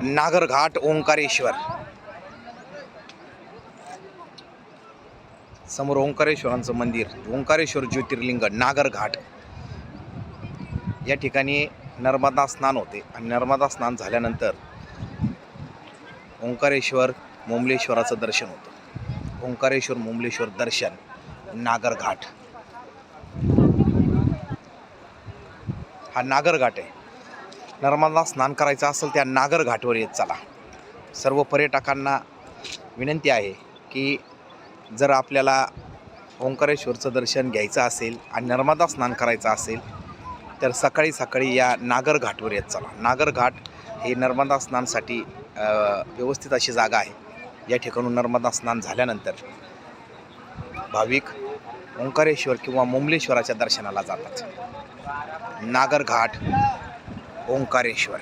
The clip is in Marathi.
नागरघाट ओंकारेश्वर। समोर ओंकारेश्वरांचं मंदिर, ओंकारेश्वर ज्योतिर्लिंग नागरघाट। या ठिकाणी नर्मदा स्नान होते आणि नर्मदा स्नान झाल्यानंतर ओंकारेश्वर मुमलेश्वराचं दर्शन होतं। ओंकारेश्वर मुमलेश्वर दर्शन नागरघाट। हा नागरघाट आहे। नर्मदा स्नान करायचं असेल त्या नागरघाटवर येत चला। सर्व पर्यटकांना विनंती आहे की जर आपल्याला ओंकारेश्वरचं दर्शन घ्यायचं असेल आणि नर्मदा स्नान करायचं असेल तर सकाळी सकाळी या नागरघाटवर येत चला। नागरघाट हे नर्मदा स्नानसाठी व्यवस्थित अशी जागा आहे। या ठिकाणून नर्मदा स्नान झाल्यानंतर भाविक ओंकारेश्वर किंवा मुमलेश्वराच्या दर्शनाला जातात। नागरघाट ओंकारेश्वर।